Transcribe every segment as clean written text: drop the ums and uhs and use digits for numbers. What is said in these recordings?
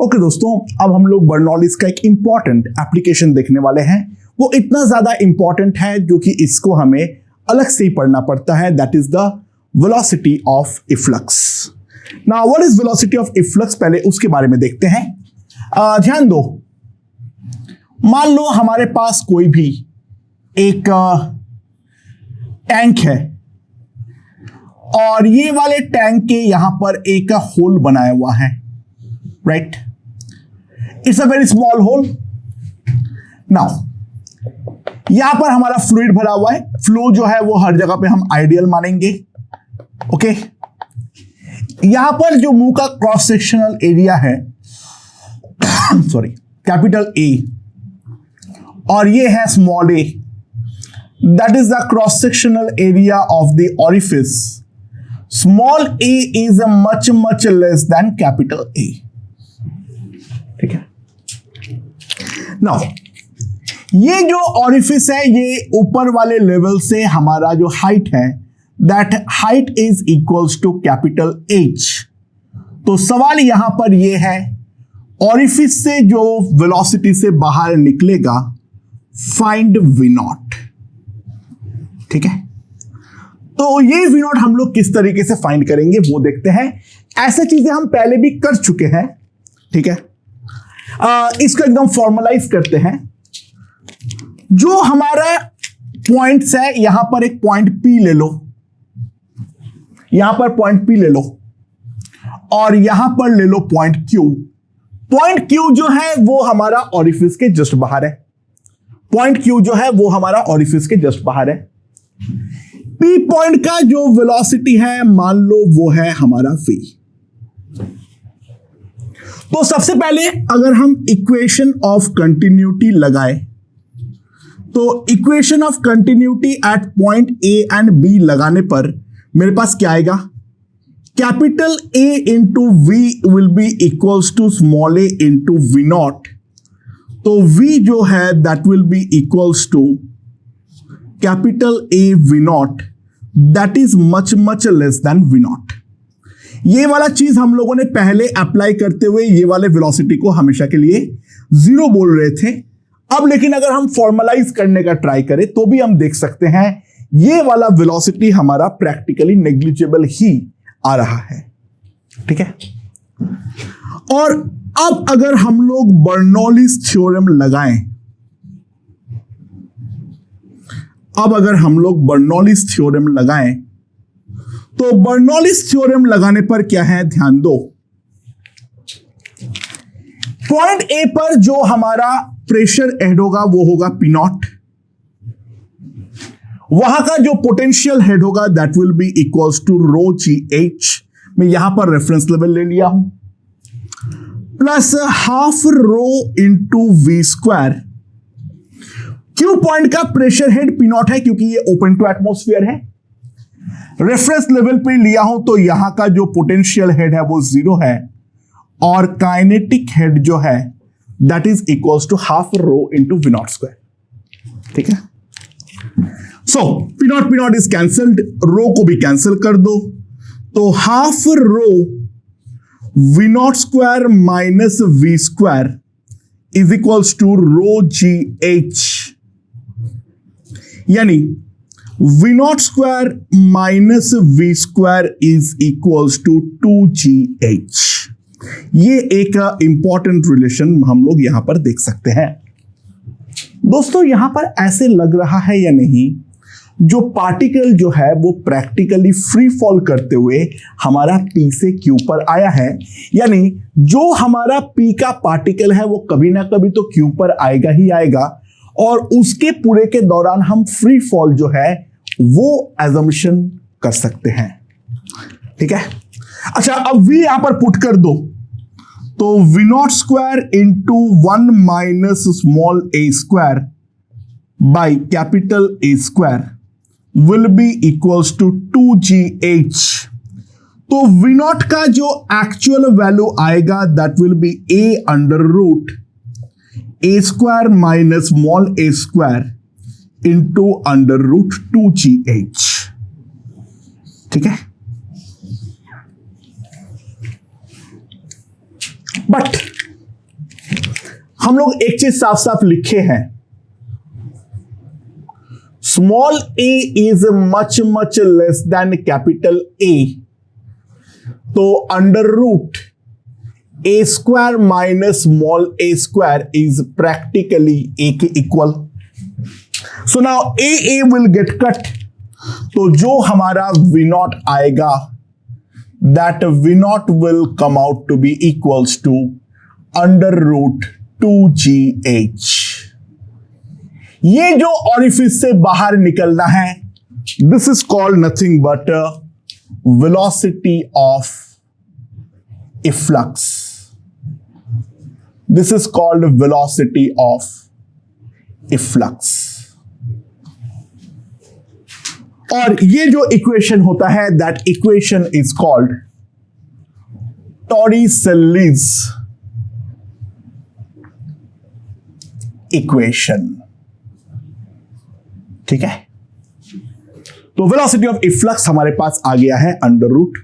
Okay दोस्तों, अब हम लोग बर्नौलीज का एक इंपॉर्टेंट एप्लीकेशन देखने वाले हैं। वो इतना ज्यादा इंपॉर्टेंट है जो कि इसको हमें अलग से ही पढ़ना पड़ता है। That is the velocity of efflux. Now what is velocity of efflux, पहले उसके बारे में देखते हैं। ध्यान दो, मान लो हमारे पास कोई भी एक टैंक है और ये वाले टैंक के यहां पर एक होल बनाया हुआ है, right? It's a very small hole. Now यहां पर हमारा फ्लूइड भरा हुआ है। फ्लो जो है वो हर जगह पे हम आइडियल मानेंगे, ओके? यहां पर जो मुंह का क्रॉस सेक्शनल एरिया है सॉरी, कैपिटल ए, और ये है small A, that is the cross sectional area of the orifice. Small A is a much much less than capital A, ठीक है? नाउ ये जो ऑरिफिस है ये ऊपर वाले लेवल से हमारा जो हाइट है, that height is equals to capital H. तो सवाल यहां पर ये है, ऑरिफिस से जो वेलोसिटी से बाहर निकलेगा, फाइंड वी नॉट, ठीक है? तो ये वी नॉट हम लोग किस तरीके से फाइंड करेंगे वो देखते हैं। ऐसे चीजें हम पहले भी कर चुके हैं, ठीक है? इसको एकदम फॉर्मलाइज करते हैं। जो हमारा पॉइंट्स है, यहां पर एक पॉइंट P ले लो, यहां पर पॉइंट P ले लो, और यहां पर ले लो पॉइंट Q। पॉइंट Q जो है वो हमारा ऑरिफिस के जस्ट बाहर है। पॉइंट Q जो है वो हमारा ऑरिफिस के जस्ट बाहर है। P पॉइंट का जो वेलोसिटी है, मान लो वो है हमारा v। तो सबसे पहले अगर हम इक्वेशन ऑफ कंटिन्यूटी लगाएं, तो equation of continuity at point A and B लगाने पर मेरे पास क्या आएगा? Capital A into V will be equals to small a into V not. तो V जो है that will be equals to capital A V naught, that is much much less than V naught. ये वाला चीज हम लोगों ने पहले अप्लाई करते हुए ये वाले वेलोसिटी को हमेशा के लिए जीरो बोल रहे थे। अब लेकिन अगर हम फॉर्मलाइज करने का ट्राई करें तो भी हम देख सकते हैं ये वाला वेलोसिटी हमारा प्रैक्टिकली नेग्लिजिबल ही आ रहा है, ठीक है? और अब अगर हम लोग बर्नौलीज थ्योरम लगाएं, अब अगर हम लोग बर्नौलीज थ्योरम लगाएं, तो बर्नौलीज थ्योरम लगाने पर क्या है, ध्यान दो। पॉइंट ए पर जो हमारा प्रेशर हेड होगा वो होगा P नॉट। वहां का जो पोटेंशियल हेड होगा that will be equals to rho ji h. मैं यहां पर रेफरेंस लेवल ले लिया हूं, plus half rho into v square. Q point का प्रेशर हेड P नॉट है क्योंकि ये ओपन टू एटमॉस्फेयर है। रेफरेंस लेवल पे लिया हूं तो यहां का जो पोटेंशियल हेड है वो 0 है, और काइनेटिक हेड जो है that is equals to half rho into V not square, ठीक है? So P not is cancelled, rho को भी कैंसिल कर दो, तो half rho V not square minus V square is equals to rho ji H, यानी V not square minus V square is equals to 2gh। ये एक important relation हम लोग यहां पर देख सकते हैं। दोस्तों यहां पर ऐसे लग रहा है या नहीं, जो पार्टिकल जो है वो प्रैक्टिकली फ्री फॉल करते हुए हमारा P से Q पर आया है, यानी जो हमारा P का पार्टिकल है वो कभी ना कभी तो Q पर आएगा ही आएगा, और उसके पूरे के दौरान हम फ्री फॉल जो है वो एजम्पशन कर सकते हैं, ठीक है? अच्छा, अब V यहां पर पुट कर दो, तो V naught square into 1 minus small a square by capital A square will be equals to 2gh। तो V नॉट का जो एक्चुअल वैल्यू आएगा that will be a under root a square minus small a square into under root 2gh, ठीक है? But हम लोग एक चीज साफ साफ लिखे हैं, small a is much much less than capital A, तो under root a square minus small a square is practically a के equal. So now a will get cut, तो जो हमारा v0 आएगा that v0 will come out to be equals to under root 2gh. ये जो orifice से बाहर निकलना है, this is called nothing but velocity of efflux. This is called velocity of efflux. और ये जो इक्वेशन होता है, that equation is called Torricelli's equation. ठीक है, तो वेलोसिटी ऑफ इफ्लक्स हमारे पास आ गया है under root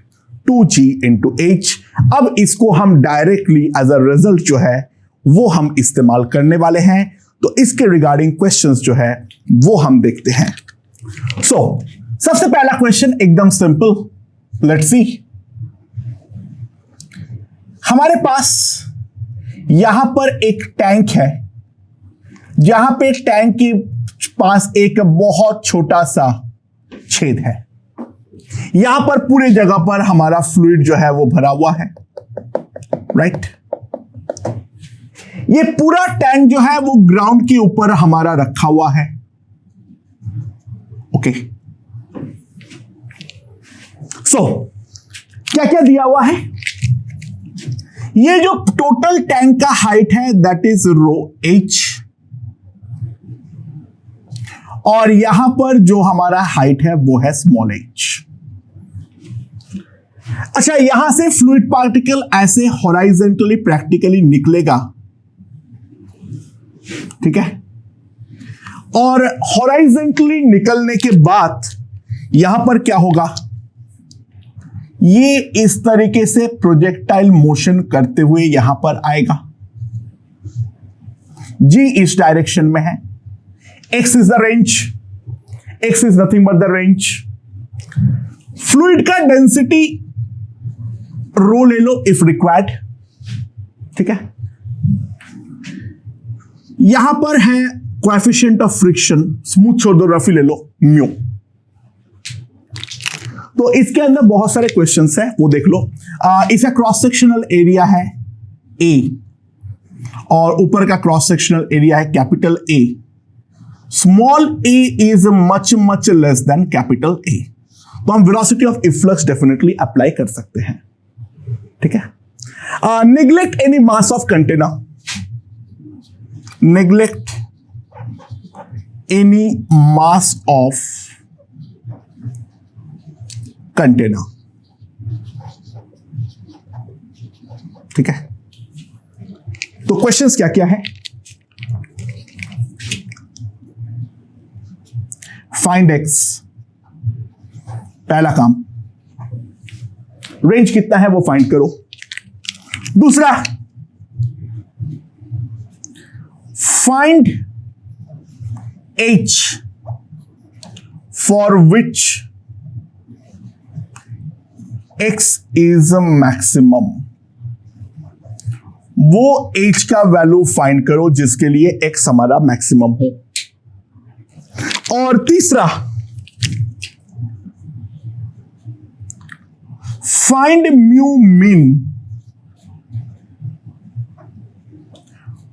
2g into H. अब इसको हम डायरेक्टली एज अ रिजल्ट जो है वो हम इस्तेमाल करने वाले हैं. तो इसके रिगार्डिंग क्वेश्चंस जो है वो हम देखते हैं. सबसे पहला क्वेश्चन एकदम सिंपल, लेट्स सी. हमारे पास यहां पर एक टैंक है, जहां पे टैंक के पास एक बहुत छोटा सा छेद है. यहां पर पूरे जगह पर हमारा फ्लूइड जो है वो भरा हुआ है, राइट. ये पूरा टैंक जो है वो ग्राउंड के ऊपर हमारा रखा हुआ है. ओके, क्या क्या दिया हुआ है? ये जो टोटल टैंक का हाइट है दैट इज रो h, और यहां पर जो हमारा हाइट है वो है स्मॉल h. अच्छा, यहां से फ्लूइड पार्टिकल ऐसे हॉराइजेंटली प्रैक्टिकली निकलेगा, ठीक है, और हॉराइजेंटली निकलने के बाद यहां पर क्या होगा, ये इस तरीके से प्रोजेक्टाइल मोशन करते हुए यहां पर आएगा. जी इस डायरेक्शन में है, x is the range, x is nothing but the range. Fluid का डेंसिटी रो ले लो इफ रिक्वायर्ड, ठीक है. यहां पर है कोएफिशिएंट ऑफ फ्रिक्शन, स्मूथ छोड़ दो, रफी ले लो, म्यू. तो इसके अंदर बहुत सारे क्वेश्चंस हैं, वो देख लो. इसका क्रॉस सेक्शनल एरिया है A, और ऊपर का क्रॉस सेक्शनल एरिया है capital A. Small a is much much less than capital A. तो हम velocity of efflux definitely apply कर सकते हैं, ठीक है. Neglect any mass of container, neglect any mass of container, ठीक है. तो क्वेश्चंस क्या क्या है? फाइंड x, पहला काम. रेंज कितना है वो फाइंड करो. दूसरा, find h for which x is maximum. वो h का वैल्यू फाइंड करो जिसके लिए x हमारा मैक्सिमम हो. और तीसरा, find mu mean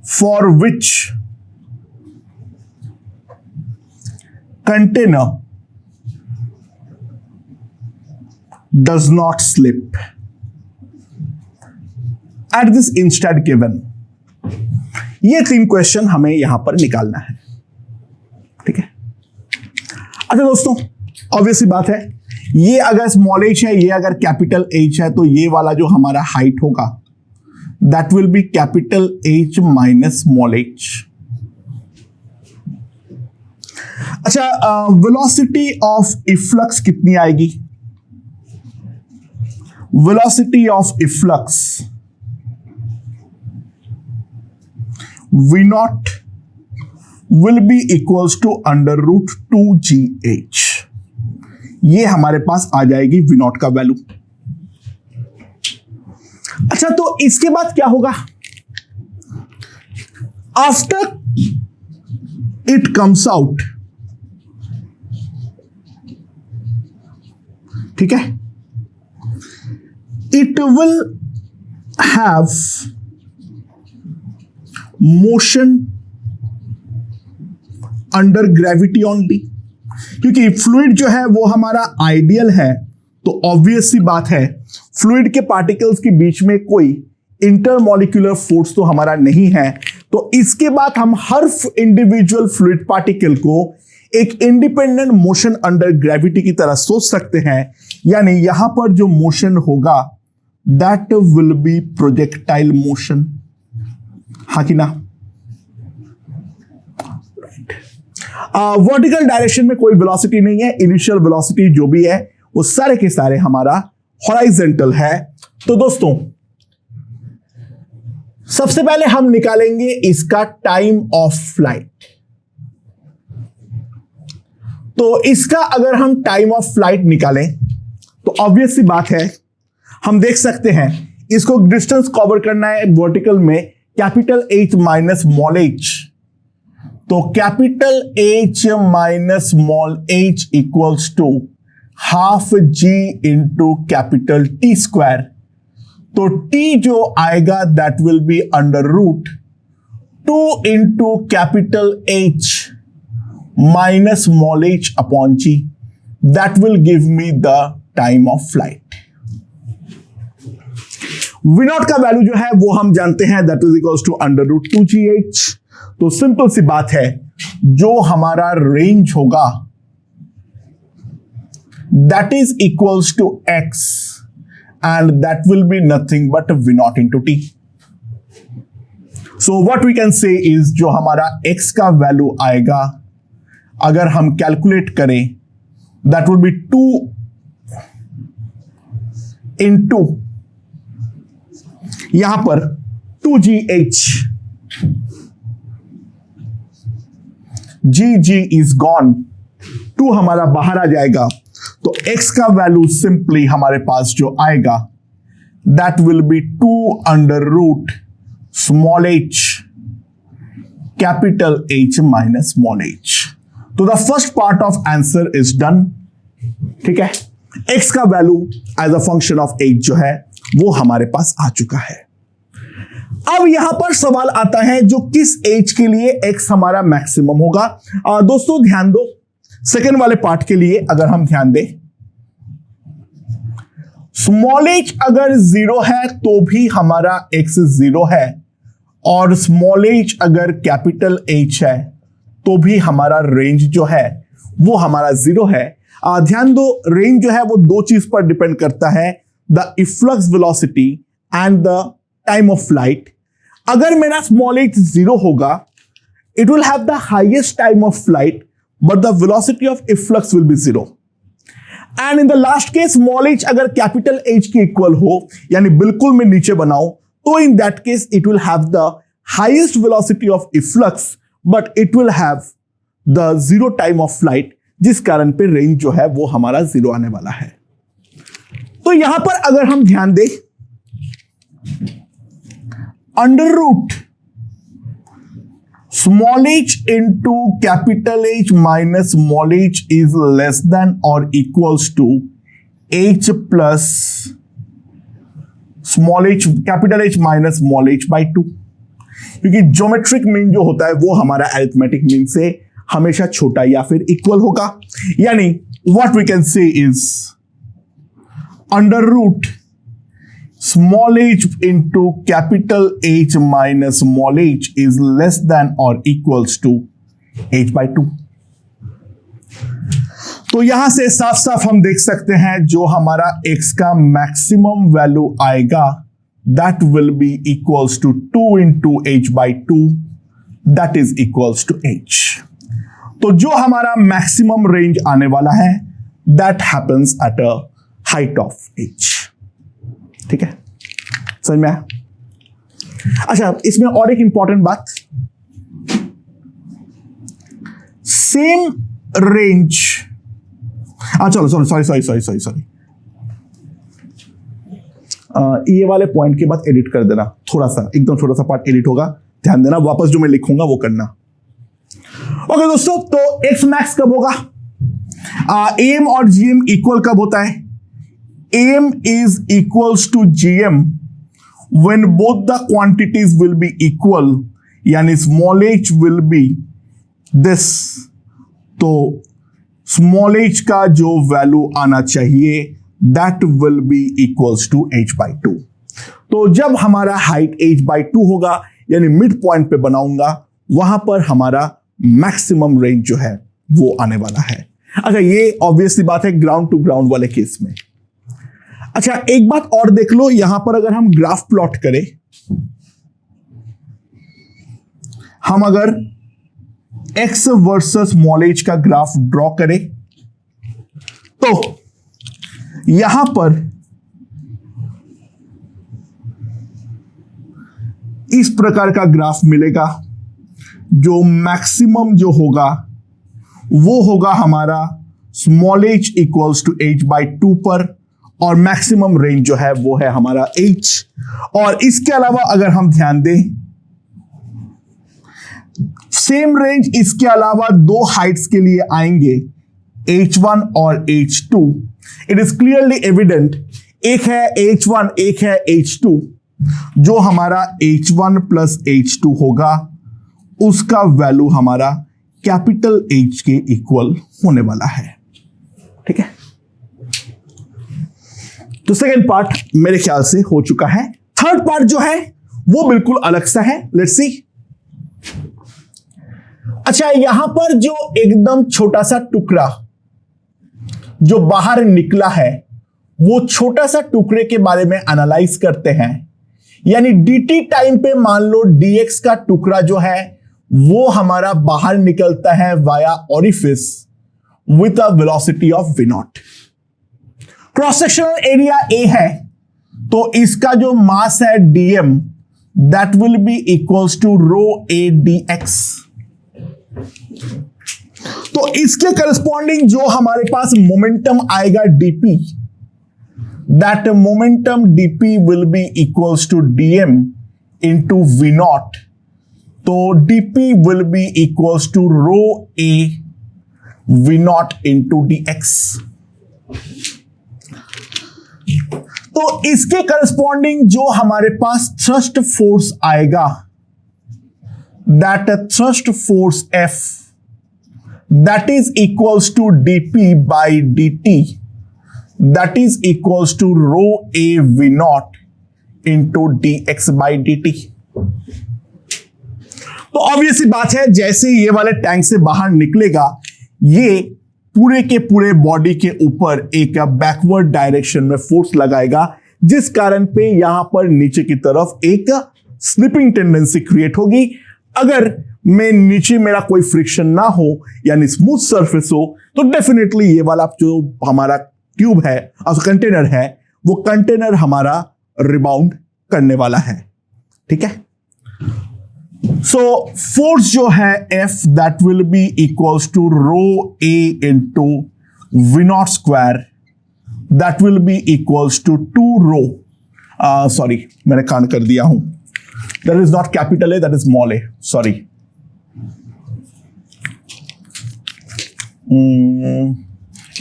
for which container does not slip at this instant given. ये 3 क्वेश्चन हमें यहां पर निकालना है, ठीक है. अच्छा दोस्तों, ऑब्वियसली बात है, ये अगर स्मॉल h है, ये अगर कैपिटल H है, तो ये वाला जो हमारा हाइट होगा that will be capital H minus small h. अच्छा, वेलोसिटी ऑफ इफ्लक्स कितनी आएगी? velocity of efflux V0 will be equals to under root 2GH। ये हमारे पास आ जाएगी V0 का वैल्यू। अच्छा, तो इसके बाद क्या होगा? आफ्टर इट कम्स आउट, ठीक है, it will have motion under gravity only, क्योंकि फ्लूइड जो है वो हमारा आइडियल है, तो ऑब्वियस सी बात है फ्लूइड के पार्टिकल्स के बीच में कोई इंटरमॉलिक्यूलर फोर्स तो हमारा नहीं है। तो इसके बाद हम हर इंडिविजुअल फ्लूइड पार्टिकल को एक इंडिपेंडेंट मोशन अंडर ग्रेविटी की तरह सोच सकते हैं, यानी यहां पर जो मोशन होगा that will B projectile motion. हाँ कि ना? वर्टिकल डायरेक्शन में कोई वेलोसिटी नहीं है, इनिशियल वेलोसिटी जो भी है वो सारे के सारे हमारा हॉराइजेंटल है। तो दोस्तों सबसे पहले हम निकालेंगे इसका टाइम ऑफ फ्लाइट। तो इसका अगर हम टाइम ऑफ फ्लाइट निकालें तो ऑब्वियस सी बात है, हम देख सकते हैं इसको डिस्टेंस कवर करना है वर्टिकल में capital H minus small h। तो capital H minus small h equals to half G into capital T square. तो T जो आएगा that will be under root 2 into capital H minus small h upon G, that will give me the time of flight. V0 का value जो है वो हम जानते हैं that is equals to under root 2GH। तो सिंपल सी बात है, जो हमारा रेंज होगा that is equals to x and that will be nothing but V0 into T. So what we can say is जो हमारा x का वैल्यू आएगा अगर हम कैलकुलेट करें that will be 2 into यहां पर 2GH, G is gone, 2 हमारा बाहर आ जाएगा। तो x का वैल्यू सिंपली हमारे पास जो आएगा that will be 2 under root small h capital H minus small h। तो the first part of answer is done, ठीक है। x का वैल्यू as a function of h जो है वो हमारे पास आ चुका है। अब यहां पर सवाल आता है जो किस h के लिए x हमारा मैक्सिमम होगा। दोस्तों ध्यान दो, सेकेंड वाले पार्ट के लिए अगर हम ध्यान दें, स्मॉल h अगर 0 है तो भी हमारा x 0 है, और स्मॉल h अगर कैपिटल H है तो भी हमारा रेंज जो है वो हमारा 0 है। ध्यान दो, रेंज जो है वो दो चीज पर डिपेंड करता है, the efflux velocity and the time of flight. अगर मेरा स्मॉल h 0 होगा, it will have the highest time of flight but the velocity of efflux will be 0. And in the last case small h अगर capital H के equal हो, यानी बिल्कुल मैं नीचे बनाऊं, तो in that case it will have the highest velocity of efflux but it will have the 0 time of flight, जिस कारण पे रेंज जो है वो हमारा 0 आने वाला है। तो यहां पर अगर हम ध्यान दें, under root small h into capital H minus small h is less than or equals to h plus small h capital H minus small h by 2, क्योंकि ज्योमेट्रिक मीन जो होता है वो हमारा अरिथमेटिक मीन से हमेशा छोटा या फिर इक्वल होगा। यानी what we can say is under root small h into capital H minus small h is less than or equals to h by 2। तो यहां से साफ साफ हम देख सकते हैं जो हमारा x का मैक्सिमम वैल्यू आएगा that will be equals to 2 into h by 2, that is equals to h। तो जो हमारा मैक्सिमम रेंज आने वाला है that happens at a height of h। ठीक है, समझ में आया? अच्छा, इसमें और एक इंपॉर्टेंट बात, सेम रेंज, चलो सॉरी, ये वाले पॉइंट के बाद एडिट कर देना, थोड़ा सा एकदम छोटा सा पार्ट एडिट होगा, ध्यान देना, वापस जो मैं लिखूंगा वो करना। ओके दोस्तों, तो एक्स मैक्स कब होगा? एम और जीएम इक्वल कब होता है? M is equals to GM when both the quantities will be equal, यानी small H will be this, तो स्मॉल एच का जो वैल्यू आना चाहिए that will be equals to h/2। तो जब हमारा हाइट h/2 होगा, यानी मिड पॉइंट पे बनाऊंगा, वहां पर हमारा मैक्सिमम रेंज जो है वो आने वाला है। अच्छा, ये ऑब्वियसली बात है ग्राउंड टू ग्राउंड वाले केस में। अच्छा, एक बात और देख लो, यहां पर अगर हम ग्राफ प्लॉट करें, हम अगर x वर्सेस स्मॉल एच का ग्राफ ड्रॉ करें, तो यहां पर इस प्रकार का ग्राफ मिलेगा, जो मैक्सिमम जो होगा वो होगा हमारा small H equals to h/2 पर, और मैक्सिमम रेंज जो है वो है हमारा h। और इसके अलावा अगर हम ध्यान दें, सेम रेंज इसके अलावा दो हाइट्स के लिए आएंगे, h1 और h2। It is clearly evident, एक है h1 एक है h2, जो हमारा h1 प्लस h2 होगा उसका वैल्यू हमारा कैपिटल H के इक्वल होने वाला है। ठीक है, तो सेकेंड पार्ट मेरे ख्याल से हो चुका है। थर्ड पार्ट जो है वो बिल्कुल अलग सा है, लेट्स सी। अच्छा, यहां पर जो एकदम छोटा सा टुकड़ा जो बाहर निकला है, वो छोटा सा टुकड़े के बारे में एनालाइज करते हैं, यानी dt टाइम पे मान लो dx का टुकड़ा जो है वो हमारा बाहर निकलता है via orifice with a velocity of v0। Cross sectional area a है, तो इसका जो मास है dm that will be equals to rho a dx। तो इसके करस्पॉन्डिंग जो हमारे पास मोमेंटम आएगा dp, that momentum dp will be equals to dm into v0। तो dp will be equals to rho a v0 into dx। तो इसके corresponding जो हमारे पास थ्रस्ट फोर्स आएगा, that thrust force F that is equals to dp by dt that is equals to rho a v0 into dx by dt। तो obviously बात है, जैसे ये वाले टैंक से बाहर निकलेगा, ये पूरे के पूरे बॉडी के ऊपर एक बैकवर्ड डायरेक्शन में फोर्स लगाएगा, जिस कारण पे यहां पर नीचे की तरफ एक स्लिपिंग टेंडेंसी क्रिएट होगी। अगर में नीचे मेरा कोई फ्रिक्शन ना हो, यानी स्मूथ सरफेस हो, तो डेफिनेटली ये वाला जो हमारा ट्यूब है, कंटेनर है, वो कंटेनर हमारा रिबाउंड करने वाला है। ठीक है, सो फोर्स जो है F that will be equals to rho a into v0 square, that will be equals to 2 rho, sorry मैंने कान कर दिया हूं, that is not capital A, that is small a, sorry.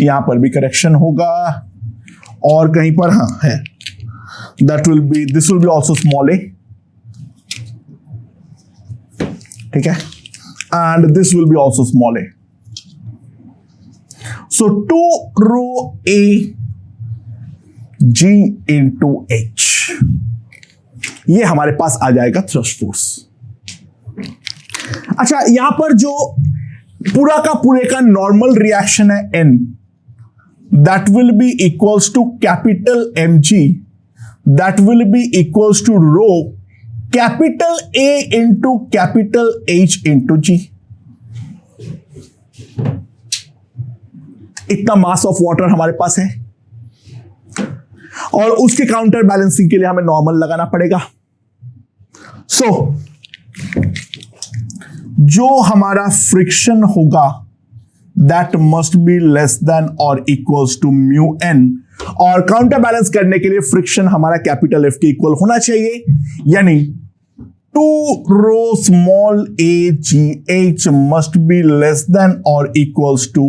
यहां पर भी करेक्शन होगा, और कहीं पर हाँ है, that will be, this will be also small a। ठीक है, and this will be also small a। So 2 rho a g into h, ये हमारे पास आ जाएगा थ्रस्ट फोर्स। अच्छा, यहां पर जो पूरा का पूरे का नॉर्मल रिएक्शन है n, that will be equals to capital mg, that will be equals to rho capital A into capital H into G। इतना मास ऑफ वाटर हमारे पास है, और उसके काउंटर बैलेंसिंग के लिए हमें नॉर्मल लगाना पड़ेगा। सो जो हमारा फ्रिक्शन होगा that must be less than और इक्वल्स टू म्यू एन, और काउंटर बैलेंस करने के लिए फ्रिक्शन हमारा कैपिटल एफ के इक्वल होना चाहिए, यानी 2 rho small A G H must be less than और equals to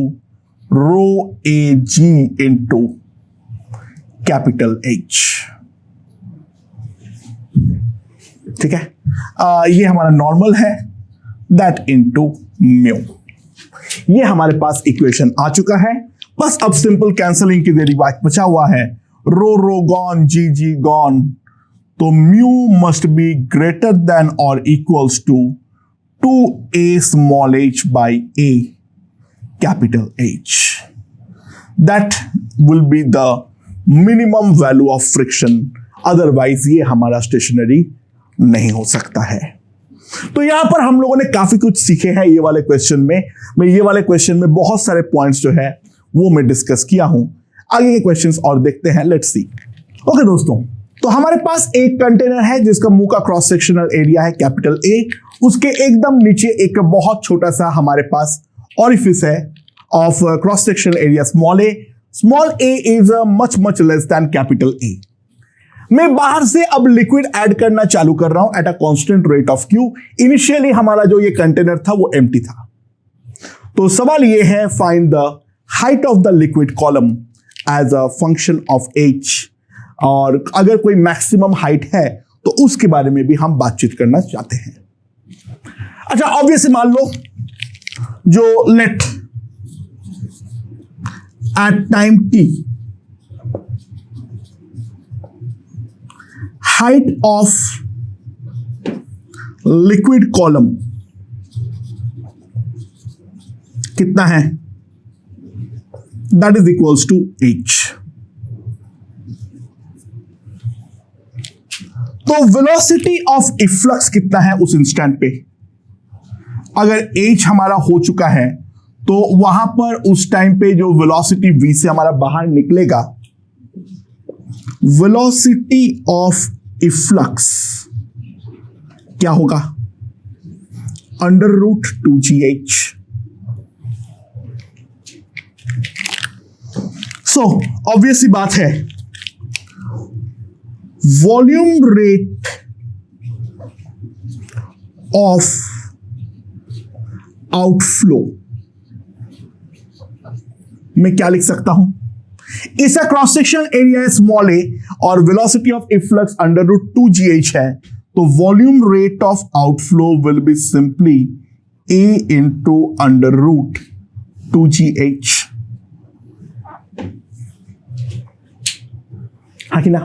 rho A G into capital H. ठीक है, ये हमारा नॉर्मल है, दैट इंटू म्यू। ये हमारे पास इक्वेशन आ चुका है, बस अब सिंपल कैंसलिंग की देरी बात बचा हुआ है। Rho rho gone, G G gone, तो mu must be greater than और equals to 2a small h by a capital H। That will be the minimum value of friction, otherwise ये हमारा स्टेशनरी नहीं हो सकता है। तो यहां पर हम लोगों ने काफी कुछ सीखे हैं ये वाले क्वेश्चन में। ये वाले क्वेश्चन में बहुत सारे पॉइंट्स जो है वो मैं डिस्कस किया हूं। आगे के क्वेश्चंस और देखते हैं, लेट्स सी। ओके दोस्तों, तो हमारे पास एक कंटेनर है जिसका मुंह का क्रॉस सेक्शनल एरिया है कैपिटल ए, उसके एकदम नीचे एक बहुत छोटा सा हमारे पास ऑरिफिस है of cross sectional area small A. Small A is much much less than capital A. मैं बाहर से अब लिक्विड ऐड करना चालू कर रहा हूं at a constant rate of Q. Initially हमारा जो ये कंटेनर था वो एम्प्टी था, तो सवाल ये है find the height of the liquid column as a function of h, और अगर कोई मैक्सिमम हाइट है तो उसके बारे में भी हम बातचीत करना चाहते हैं। अच्छा, ऑब्वियसली मान लो जो let at time t height of liquid column कितना है, that is equals to h। तो velocity of efflux कितना है उस इंस्टेंट पे, अगर h हमारा हो चुका है तो वहां पर उस टाइम पे जो velocity v से हमारा बाहर निकलेगा, velocity of efflux क्या होगा, √2gh। सो ऑब्वियसली बात है, वॉल्यूम रेट ऑफ आउटफ्लो मैं क्या लिख सकता हूं, इसका क्रॉस सेक्शन एरिया है स्मॉल ए और वेलोसिटी ऑफ इफ्लक्स √2gh है, तो volume rate of outflow will be simply a into √2gh। हाँ कि ना?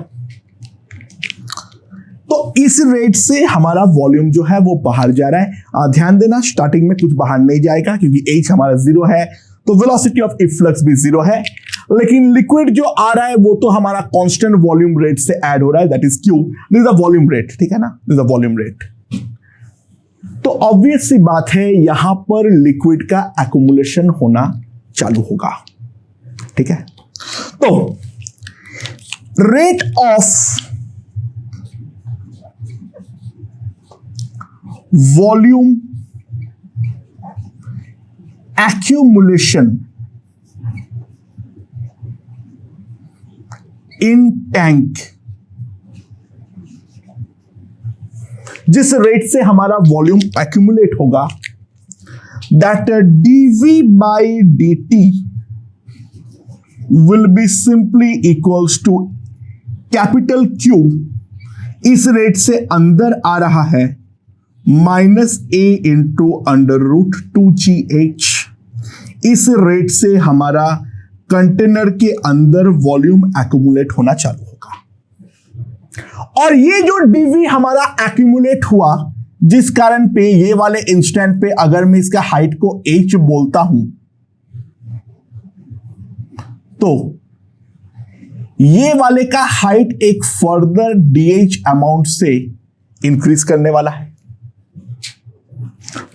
तो इस रेट से हमारा वॉल्यूम जो है वो बाहर जा रहा है। ध्यान देना, स्टार्टिंग में कुछ बाहर नहीं जाएगा क्योंकि h हमारा 0 है, तो वेलोसिटी ऑफ इफ्लक्स भी 0 है, लेकिन लिक्विड जो आ रहा है वो तो हमारा कांस्टेंट वॉल्यूम रेट से ऐड हो रहा है, that is Q, this is the volume rate. ठीक है ना, this is the volume rate. तो ऑब्वियस सी बात है यहां पर लिक्विड का एक्युमुलेशन होना चालू होगा। ठीक है, तो rate of volume accumulation in tank, जिस रेट से हमारा वॉल्यूम एक्यूमुलेट होगा, that dv by dt will be simply equals to capital Q, इस रेट से अंदर आ रहा है -a इंटू √2gh। इस रेट से हमारा कंटेनर के अंदर वॉल्यूम एक्यूमुलेट होना चालू होगा, और ये जो dv हमारा एक्यूमुलेट हुआ, जिस कारण पे ये वाले इंस्टेंट पे अगर मैं इसका हाइट को h बोलता हूं, तो ये वाले का हाइट एक फर्दर dh अमाउंट से इंक्रीज करने वाला है।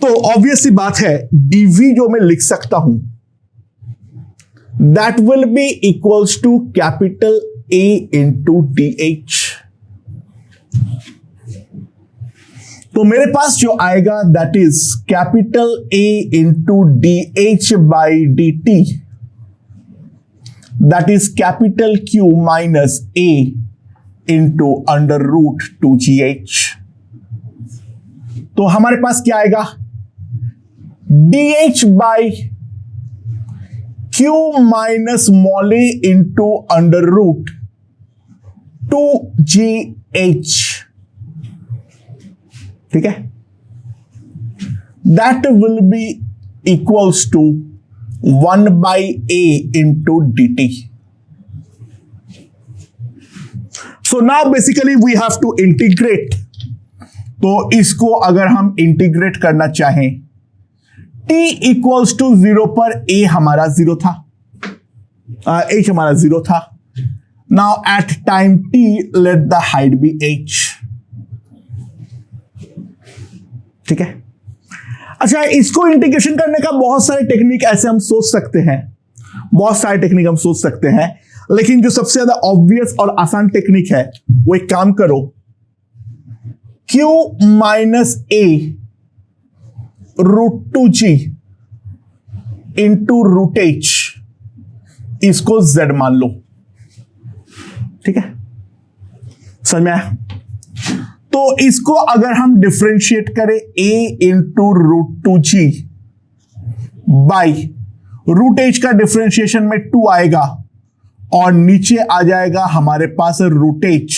तो ऑब्वियसली बात है dv जो मैं लिख सकता हूं, that will be equals to capital A into dh। तो मेरे पास जो आएगा that is capital A into DH by DT, that is capital Q minus A into under root 2GH। तो हमारे पास क्या आएगा, DH by Q minus small a into under root 2GH। ठीक है, that will be equals to 1 by A into DT। So now basically we have to integrate. तो इसको अगर हम इंटीग्रेट करना चाहें, t इक्वल्स टू 0 पर a हमारा 0 था, h हमारा 0 था। Now at time t let the height be h। ठीक है, अच्छा इसको इंटीग्रेशन करने का बहुत सारे टेक्निक ऐसे हम सोच सकते हैं, बहुत सारे टेक्निक हम सोच सकते हैं, लेकिन जो सबसे ज्यादा ऑब्वियस और आसान टेक्निक है वो एक काम करो, Q minus A root 2G into root H, इसको Z मान लो। ठीक है, समझ में आया? तो इसको अगर हम डिफरेंशिएट करें A into root 2G by root H का डिफरेंशिएशन में 2 आएगा और नीचे आ जाएगा हमारे पास root H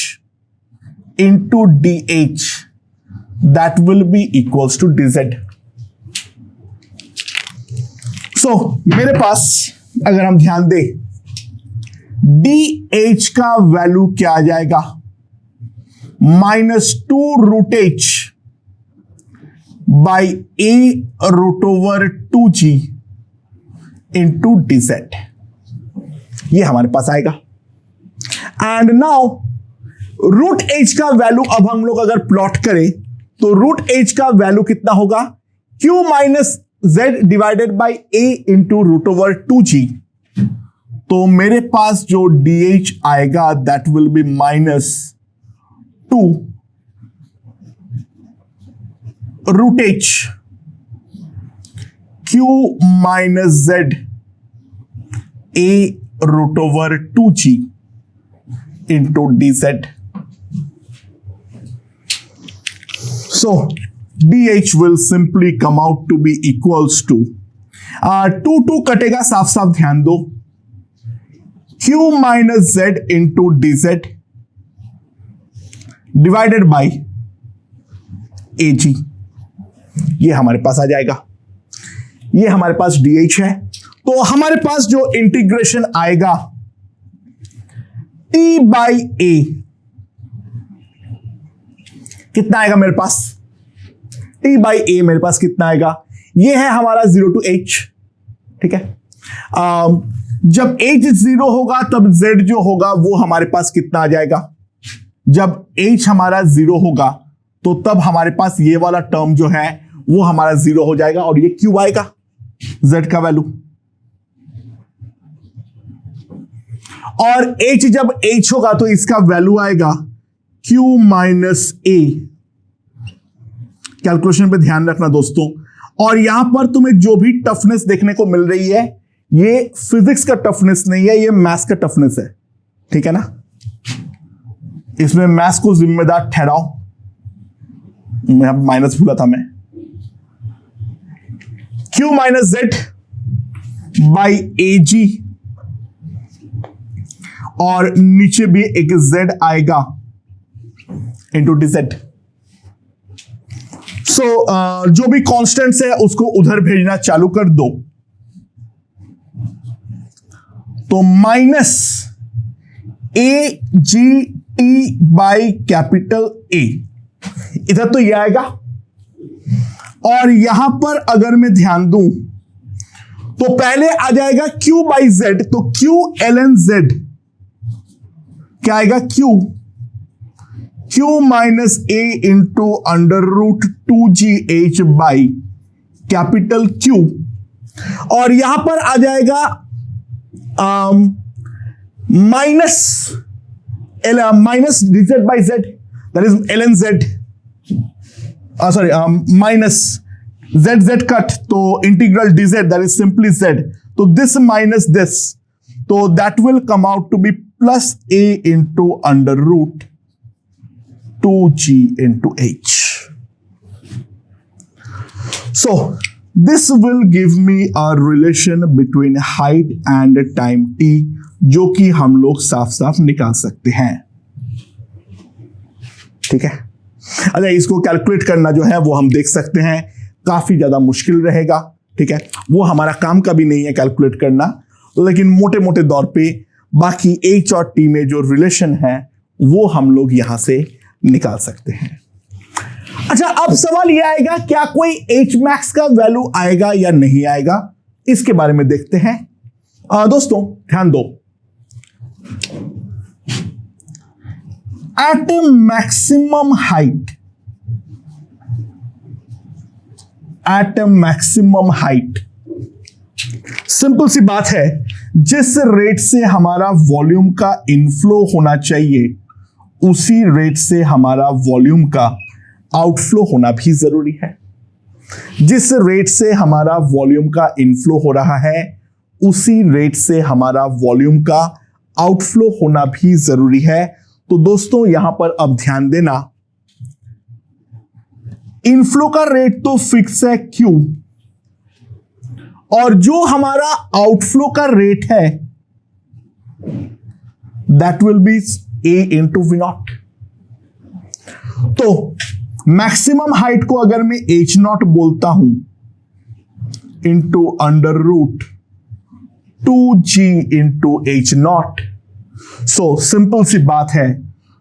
into DH, that will be equals to DZ। So मेरे पास अगर हम ध्यान दें, DH का वैल्यू क्या आ जाएगा, -2 root H by A root over 2G into DZ, ये हमारे पास आएगा। एंड नाउ रूट H का वैल्यू अब हम लोग अगर प्लॉट करें तो रूट H का वैल्यू कितना होगा, Q minus Z divided by A into root over 2G। तो मेरे पास जो DH आएगा that will be -2 root H Q minus Z A root over 2G into DZ। So DH will simply come out to be equals to 2 कटेगा, साफ साफ ध्यान दो, Q minus Z into DZ divided by AG, ये हमारे पास आ जाएगा। ये हमारे पास DH है। तो हमारे पास जो इंटीग्रेशन आएगा T बाई A कितना आएगा मेरे पास, T बाई A मेरे पास कितना आएगा, ये है हमारा 0 टू H। ठीक है, जब H 0 होगा तब Z जो होगा वो हमारे पास कितना आ जाएगा, जब H हमारा 0 होगा तो तब हमारे पास ये वाला टर्म जो है वो हमारा 0 हो जाएगा और ये Q आएगा, Z का वैल्यू। और H जब H होगा तो इसका वैल्यू आएगा Q माइनस A। कैलकुलेशन पे ध्यान रखना दोस्तों। और यहां पर तुम्हें जो भी टफनेस देखने को मिल रही है ये फिजिक्स का टफनेस नहीं है, ये मैथ्स का टफनेस है। ठीक है ना, इसमें मैथ्स को जिम्मेदार ठहराओ। मैं माइनस भूला था मैं। Q minus Z by AG और नीचे भी एक Z आएगा इंटू DZ। सो जो भी कॉन्स्टेंट्स है उसको उधर भेजना चालू कर दो। तो minus AGT by capital A, इधर तो ये आएगा। और यहां पर अगर मैं ध्यान दूं तो पहले आ जाएगा Q बाई Z, तो Q ln Z क्या आएगा, Q minus A into under root 2GH by capital Q। और यहां पर आ जाएगा minus DZ by Z, that is ln Z। Minus z cut, तो integral dz that is simply z, तो दिस माइनस दिस, तो that will come out to be plus a into under root 2g into h. So this will give me a relation between height and time t, जो कि हम लोग साफ साफ निकाल सकते हैं. ठीक है. अच्छा, इसको कैलकुलेट करना जो है वो हम देख सकते हैं, काफी ज्यादा मुश्किल रहेगा. ठीक है, वो हमारा काम का भी नहीं है कैलकुलेट करना, लेकिन मोटे मोटे तौर पे बाकी h और t में जो रिलेशन है वो हम लोग यहां से निकाल सकते हैं. अच्छा, अब सवाल यह आएगा क्या कोई h max का वैल्यू आएगा या नहीं आएगा, इसके बारे में देखते हैं. दोस्तों ध्यान दो, एट मैक्सिमम हाइट, सिंपल सी बात है, जिस रेट से हमारा वॉल्यूम का इनफ्लो होना चाहिए उसी रेट से हमारा वॉल्यूम का आउटफ्लो होना भी जरूरी है. जिस रेट से हमारा वॉल्यूम का इनफ्लो हो रहा है उसी रेट से हमारा वॉल्यूम का आउटफ्लो होना भी जरूरी है. तो दोस्तों यहां पर अब ध्यान देना, इनफ्लो का रेट तो फिक्स है Q, और जो हमारा आउटफ्लो का रेट है that will be A into V not. तो मैक्सिमम हाइट को अगर मैं H नॉट बोलता हूं into under root 2G into H not, so simple सी बात है,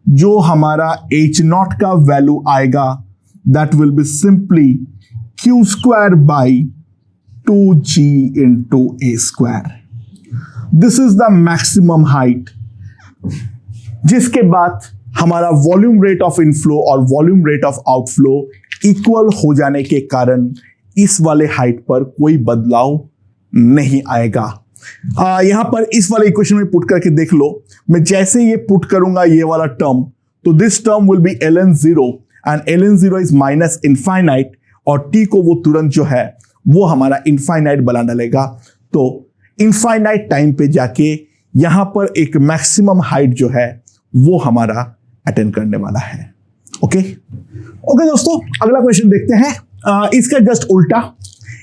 जो हमारा H नॉट का वैल्यू आएगा that will be simply Q square by 2G into A square. This is the maximum height, जिसके बाद हमारा वॉल्यूम रेट ऑफ इनफ्लो और volume rate of outflow equal हो जाने के कारण इस वाले हाइट पर कोई बदलाव नहीं आएगा. यहां पर इस वाले इक्वेशन में पुट करके देख लो, मैं जैसे ये पुट करूंगा ये वाला टर्म, तो this term will be ln0 and ln0 is minus infinite, और t को वो तुरंत जो है वो हमारा इनफाइनाइट बना डालेगा. तो इनफाइनाइट टाइम पे जाके यहां पर एक मैक्सिमम हाइट जो है वो हमारा अटेंड करने वाला है. ओके दोस्तों, अगला क्वेश्चन देखते हैं. इसका जस्ट उल्टा,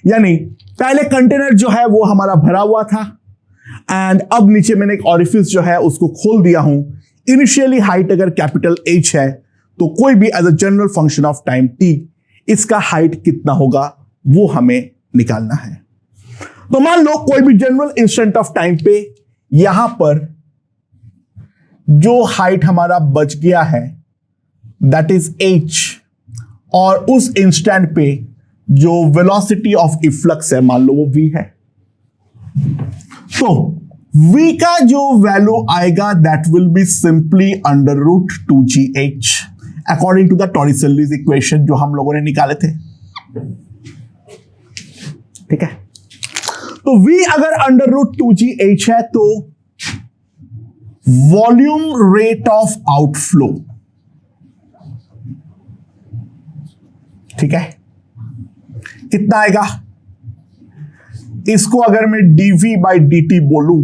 यानी पहले कंटेनर जो है वो हमारा भरा हुआ था एंड अब नीचे मैंने एक ऑरिफिस जो है उसको खोल दिया हूं. इनिशियली हाइट अगर कैपिटल H है तो कोई भी as a general function of time t इसका हाइट कितना होगा वो हमें निकालना है. तो मान लो कोई भी जनरल इंस्टेंट ऑफ टाइम पे यहां पर जो हाइट हमारा बच गया है दैट इज h, और उस इंस्टेंट पे जो वेलोसिटी ऑफ इफ्लक्स है मान लो वो v है. तो v का जो वैल्यू आएगा that will be simply under root 2gh according to the Torricelli's equation जो हम लोगों ने निकाले थे. ठीक है, तो v अगर अंडर रूट 2gh है तो वॉल्यूम रेट ऑफ आउटफ्लो, ठीक है, कितना आएगा? इसको अगर मैं dv बाई dt बोलूं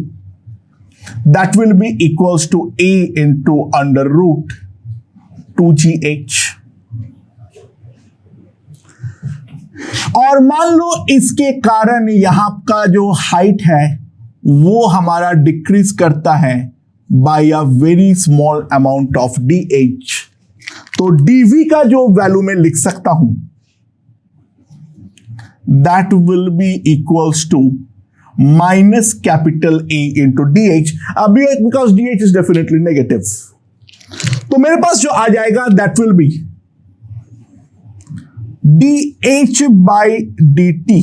that will be equals to a into under root 2gh. और मान लो इसके कारण यहां का जो हाइट है वो हमारा डिक्रीज करता है by a very small amount of dh. तो dv का जो वैल्यू मैं लिख सकता हूं that will be equals to minus capital A into dh. अभी because dh is definitely negative, तो मेरे पास जो आ जाएगा that will be dh by dt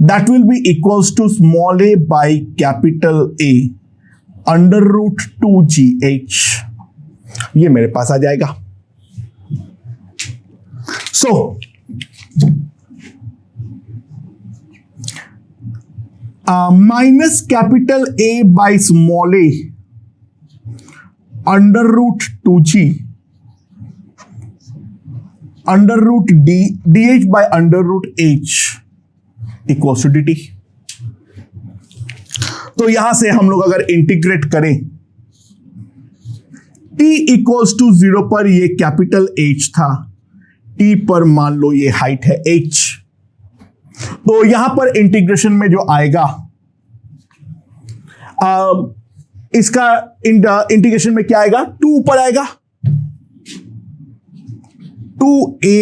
that will be equals to small a by capital A under root 2gh. ये मेरे पास आ जाएगा. So minus capital A by small a under root 2g under root D H by under root H equals to D T. तो यहां से हम लोग अगर इंटीग्रेट करें, t इक्वल्स टू 0 पर ये कैपिटल H था, t पर मान लो ये हाइट है h, तो यहां पर इंटीग्रेशन में जो आएगा इसका इंटीग्रेशन में क्या आएगा, 2 ऊपर आएगा, 2a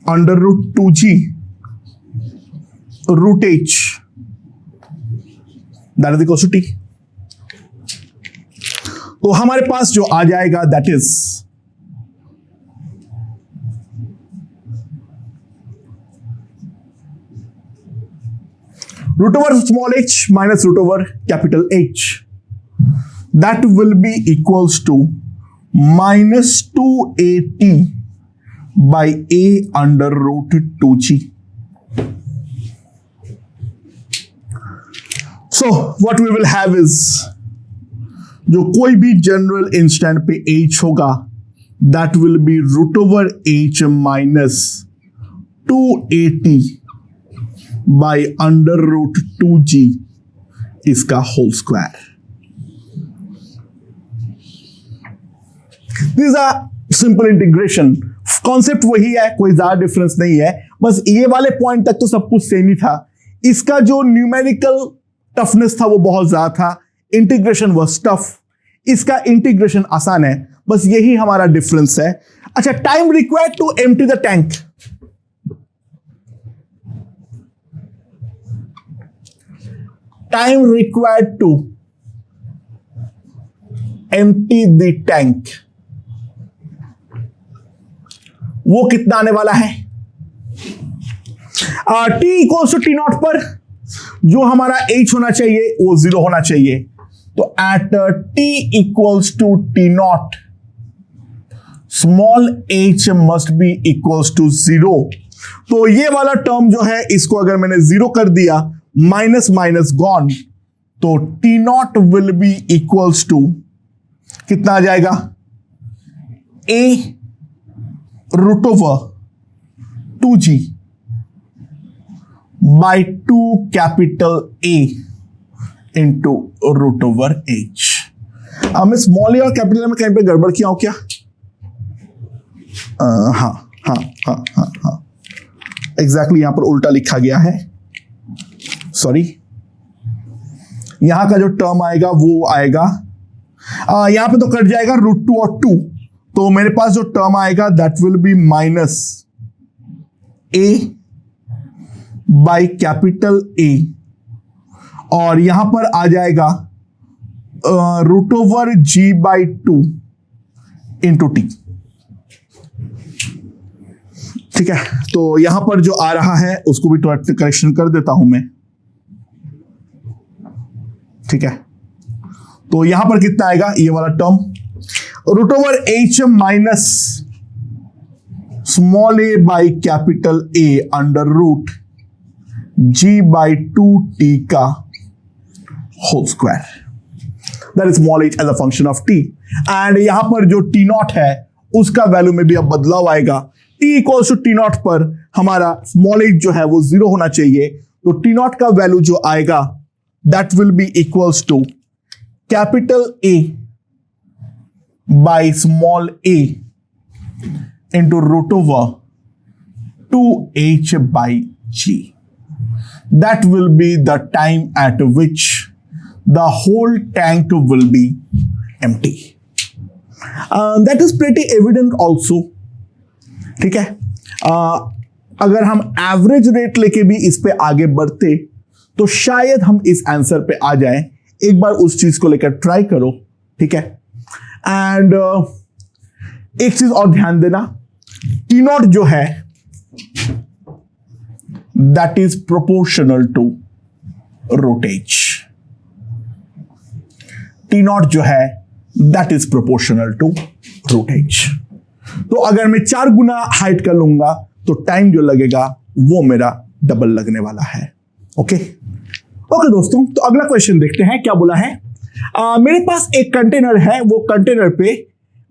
under root 2g root h that is equals to t। तो हमारे पास जो आ जाएगा that is root over small h minus root over capital H, that will be equals to minus 2at by a under root 2g. So what we will have is, जो कोई भी general instant पे h होगा that will be root over h minus 2at by under root 2g इसका whole square. This a simple integration, concept वही है, कोई ज्यादा डिफरेंस नहीं है, बस ये वाले पॉइंट तक तो सब कुछ सेम ही था। इसका जो न्यूमेरिकल टफनेस था वो बहुत ज्यादा था, इंटीग्रेशन वाज टफ, इसका इंटीग्रेशन आसान है, बस यही हमारा डिफरेंस है। अच्छा, time required to empty the tank, time required to empty the tank, वो कितना आने वाला है? t equals to T naught पर जो हमारा h होना चाहिए वो 0 होना चाहिए, तो at t equals to T naught small h must be equals to 0। तो ये वाला टर्म जो है इसको अगर मैंने 0 कर दिया, माइनस माइनस गॉन, तो T naught will be equals to कितना आ जाएगा, a root over 2g by 2 capital A into root over h। मैं स्मॉल और कैपिटल में कहीं पे गड़बड़ किया हूं क्या? हाँ हाँ हाँ हाँ हाँ, एग्जैक्टली यहां पर उल्टा लिखा गया है, सॉरी। यहां का जो टर्म आएगा वो आएगा, यहां पे तो कट जाएगा रूट 2 और 2, तो मेरे पास जो टर्म आएगा that will be minus a by capital A, और यहां पर आ जाएगा root over g by 2 into T. ठीक है, तो यहां पर जो आ रहा है उसको भी थोड़ा करेक्शन कर देता हूं मैं। ठीक है, तो यहां पर कितना आएगा, ये वाला term root over h minus small a by capital A under root g by 2t का whole square, that is small h as a function of t। And यहां पर जो t नॉट है उसका वैल्यू में भी अब बदलाव आएगा, t equals to T naught पर हमारा स्मॉल h जो है वो 0 होना चाहिए, तो टी नॉट का वैल्यू जो आएगा that will be equals to capital A by small a into root over 2h by g. That will be the time at which the whole tank will be empty. That is pretty evident also. ठीक है, अगर हम average rate लेके भी इस पे आगे बढ़ते तो शायद हम इस आंसर पे आ जाएं। एक बार उस चीज को लेकर ट्राई करो, ठीक है। एंड एक चीज और ध्यान देना, टी नॉट जो है that is proportional to root H. T naught जो है that is proportional to root H. तो अगर मैं 4 गुना हाइट कर लूंगा तो टाइम जो लगेगा वो मेरा डबल लगने वाला है। ओके दोस्तों, तो अगला क्वेश्चन देखते हैं क्या बोला है। मेरे पास एक कंटेनर है, वो कंटेनर पे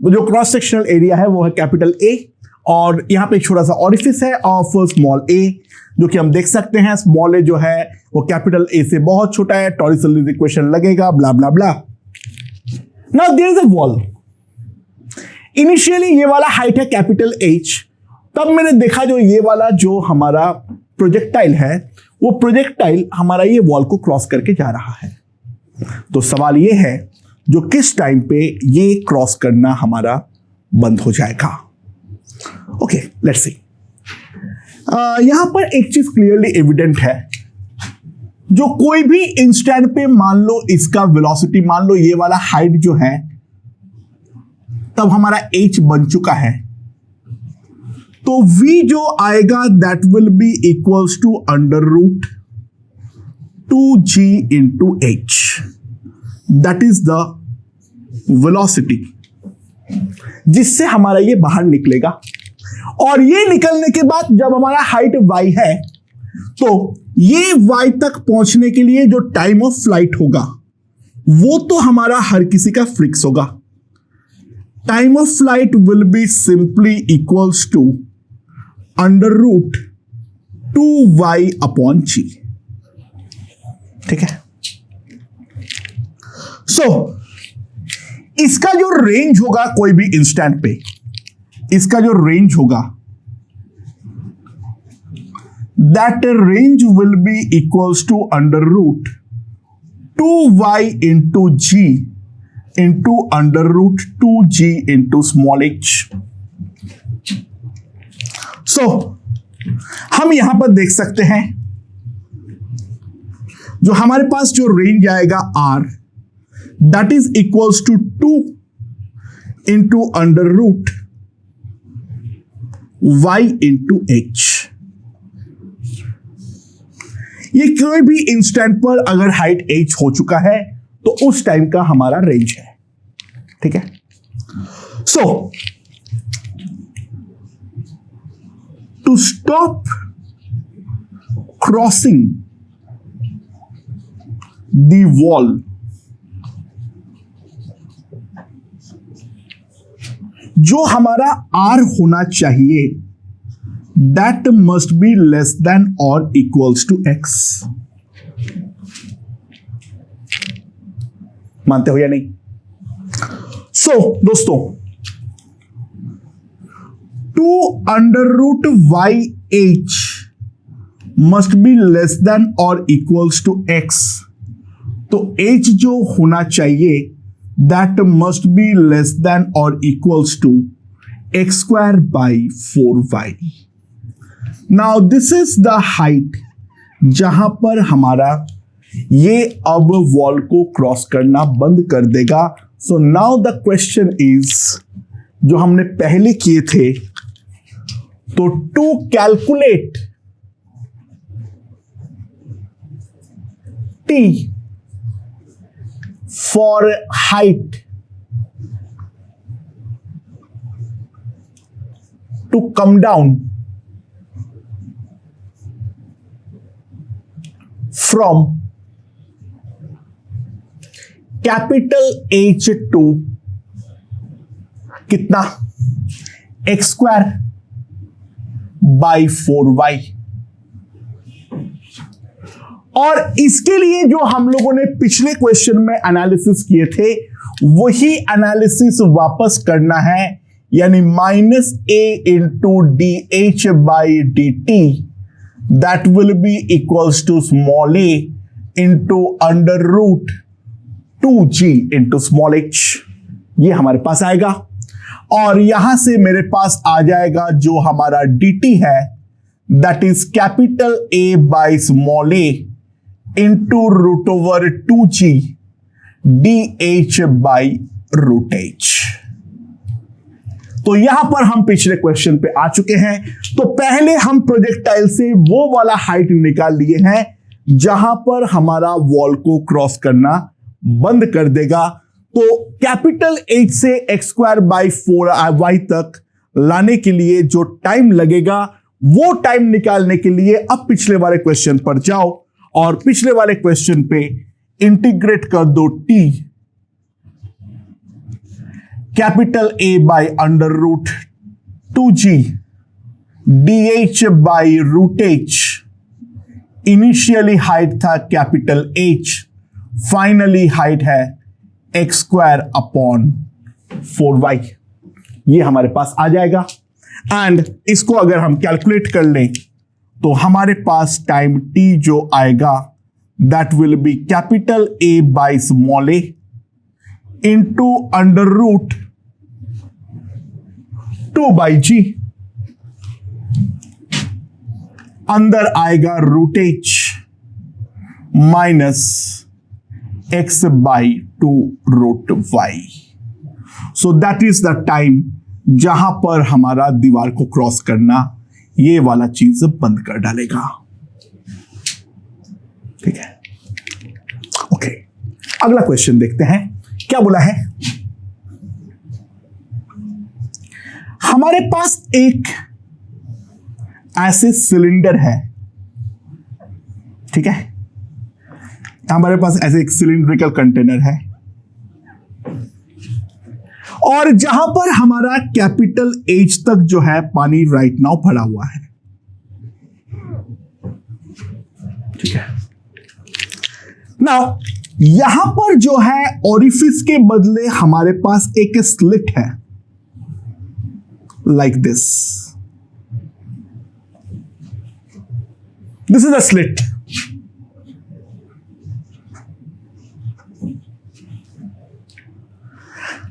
जो क्रॉस सेक्शनल एरिया है वो है कैपिटल ए, और यहां पे एक छोटा सा ऑरिफिस है ऑफ स्मॉल ए, जो कि हम देख सकते हैं स्मॉल ए जो है वो कैपिटल ए से बहुत छोटा है, टॉरिसलीज इक्वेशन लगेगा, blah blah blah. Now there is a wall. Initially ये वाला हाइट है कैपिटल एच, तब मैंने देखा जो ये वाला जो हमारा प्रोजेक्टाइल है वो प्रोजेक्टाइल हमारा ये वॉल को क्रॉस करके जा रहा है। तो सवाल ये है जो किस टाइम पे ये क्रॉस करना हमारा बंद हो जाएगा। Okay, let's see. यहां पर एक चीज क्लियरली एविडेंट है, जो कोई भी इंस्टेंट पे मान लो इसका वेलोसिटी, मान लो ये वाला हाइट जो है, तब हमारा h बन चुका है, तो v जो आएगा that will be equals to under root 2g into h, that is the velocity जिससे हमारा ये बाहर निकलेगा। और ये निकलने के बाद जब हमारा हाइट y है, तो ये y तक पहुंचने के लिए जो टाइम ऑफ फ्लाइट होगा वो तो हमारा हर किसी का फिक्स होगा। Time of flight will be simply equals to under root 2y upon g। ठीक है, सो इसका जो रेंज होगा कोई भी इंस्टेंट पे, इसका जो रेंज होगा that range will be equals to under root 2y into G into under root 2g into small h। So हम यहां पर देख सकते हैं जो हमारे पास जो रेंज आएगा r, that is equals to 2 into under root y into h। ये कोई भी इंस्टेंट पर अगर हाइट h हो चुका है तो उस टाइम का हमारा रेंज है। ठीक है, so to stop crossing the wall, जो हमारा r होना चाहिए that must be less than और इक्वल्स टू x। मानते हो या नहीं? सो दोस्तों, 2 under root y h must be less than और इक्वल्स टू x, तो h जो होना चाहिए that must be less than or equals to x square by 4y। Now this is the height जहां पर हमारा ये अब वॉल को क्रॉस करना बंद कर देगा। So now the question is, जो हमने पहले किए थे, तो to calculate t for height to come down from capital H to कितना x square by 4y। और इसके लिए जो हम लोगों ने पिछले क्वेश्चन में एनालिसिस किए थे वही एनालिसिस वापस करना है, यानी minus A into D H by D T that will be equals to small A into under root 2g into small h। ये हमारे पास आएगा और यहां से मेरे पास आ जाएगा जो हमारा dt है that is capital A by small a into root over 2g dh by root h। तो यहां पर हम पिछले क्वेश्चन पे आ चुके हैं। तो पहले हम प्रोजेक्टाइल से वो वाला हाइट निकाल लिए हैं जहां पर हमारा वॉल को क्रॉस करना बंद कर देगा। तो कैपिटल H से x स्क्वायर बाई 4y तक लाने के लिए जो टाइम लगेगा वो टाइम निकालने के लिए अब पिछले वाले क्वेश्चन पर जाओ और पिछले वाले क्वेश्चन पे इंटीग्रेट कर दो t capital A by under root 2g dh by root h। Initially height था कैपिटल H, फाइनली हाइट है x² अपॉन 4y। ये हमारे पास आ जाएगा एंड इसको अगर हम कैलकुलेट कर लें तो हमारे पास टाइम t जो आएगा that will be capital A by small a into under root 2/g। अंदर आएगा root h minus x/2 root y। So that is the time जहां पर हमारा दीवार को क्रॉस करना ये वाला चीज बंद कर डालेगा। ठीक है, ओके। अगला क्वेश्चन देखते हैं क्या बोला है। हमारे पास एक ऐसे सिलेंडर है, ठीक है, हमारे पास ऐसे एक सिलिंड्रिकल कंटेनर है और जहां पर हमारा कैपिटल H तक जो है पानी राइट नाउ भरा हुआ है। ठीक है, नाउ यहां पर जो है ओरिफिस के बदले हमारे पास एक स्लिट है like this. This is a slit.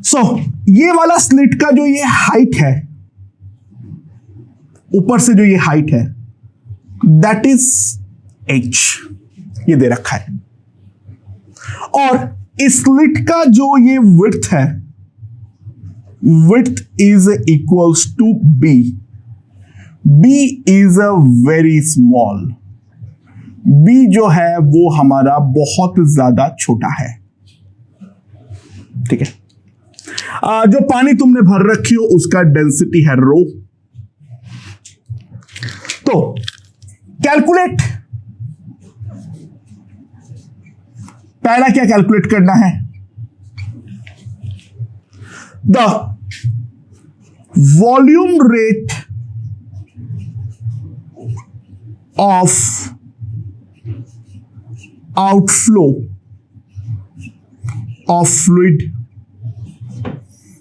So ये वाला स्लिट का जो ये हाइट है, ऊपर से जो ये हाइट है दैट इज h, ये दे रखा है। और इस स्लिट का जो ये विड्थ है, width is equals to b। b is a very small. b जो है वो हमारा बहुत ज्यादा छोटा है। ठीक है, जो पानी तुमने भर रखी हो उसका डेंसिटी है रो। तो कैलकुलेट, पहला क्या कैलकुलेट करना है, the volume rate of outflow of fluid,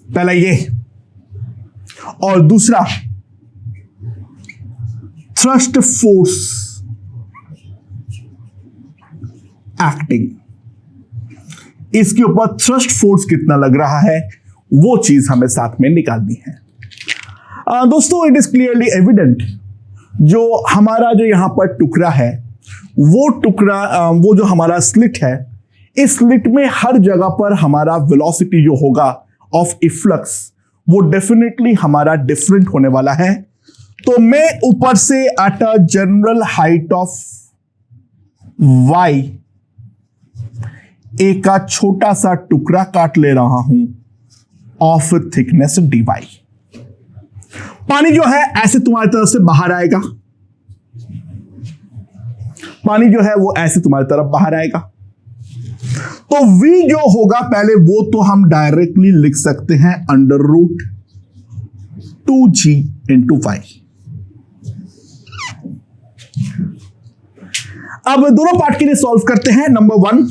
पहला ये, और दूसरा थ्रस्ट फोर्स एक्टिंग, इसके ऊपर थ्रस्ट फोर्स कितना लग रहा है वो चीज हमें साथ में निकालनी है। दोस्तों इट इज क्लियरली एविडेंट, जो हमारा जो यहां पर टुकड़ा है वो टुकड़ा, वो जो हमारा स्लिट है, इस स्लिट में हर जगह पर हमारा वेलोसिटी जो होगा ऑफ इफ्लक्स वो डेफिनेटली हमारा डिफरेंट होने वाला है। तो मैं ऊपर से at a general height of y एक का छोटा सा टुकड़ा काट ले रहा हूं ऑफ थिकनेस dy। पानी जो है ऐसे तुम्हारी तरफ से बाहर आएगा, पानी जो है वो ऐसे तुम्हारी तरफ बाहर आएगा। तो v जो होगा पहले वो तो हम डायरेक्टली लिख सकते हैं under root 2g into y। अब दोनों पार्ट के लिए सॉल्व करते हैं। नंबर 1,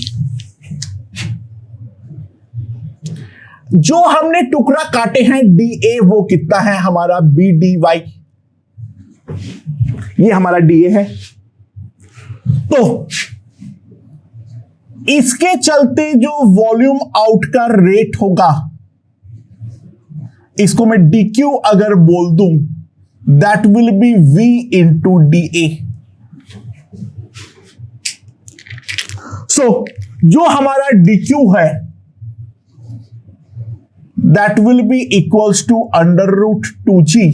जो हमने टुकड़ा काटे हैं dA वो कितना है हमारा b dy, ये हमारा dA है। तो इसके चलते जो वॉल्यूम आउट का रेट होगा, इसको मैं dq अगर बोल दूं that will be v into dA। So जो हमारा dq है that will be equals to under root 2g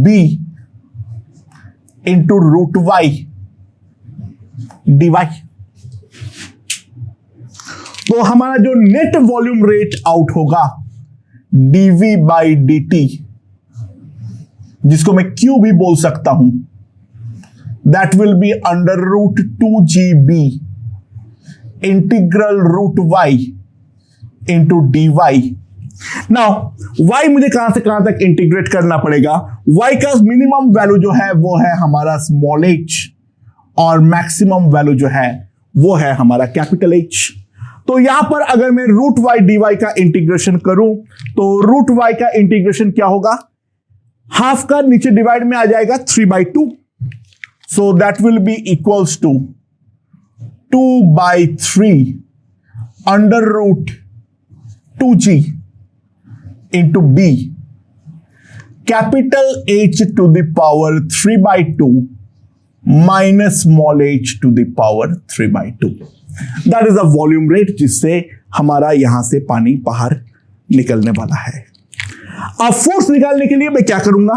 b into root y dy। तो हमारा जो नेट वॉल्यूम रेट आउट होगा dv बाई dt, जिसको मैं q भी बोल सकता हूं, that will be under root 2gb integral root y into D Y. Now y मुझे कहां से कहां तक इंटीग्रेट करना पड़ेगा? y का मिनिमम वैल्यू जो है वो है हमारा स्मॉल h और मैक्सिमम वैल्यू जो है वो है हमारा कैपिटल H। तो यहां पर अगर मैं रूट वाई डी वाई का इंटीग्रेशन करूं तो रूट वाई का इंटीग्रेशन क्या होगा? हाफ का नीचे डिवाइड में आ जाएगा 3/2, so that will be equals to 2/3 under root 2g into b capital H to the power 3/2 minus small h to the power 3/2। That is the volume rate जिससे हमारा यहां से पानी बाहर निकलने वाला है। अब फोर्स निकालने के लिए मैं क्या करूंगा?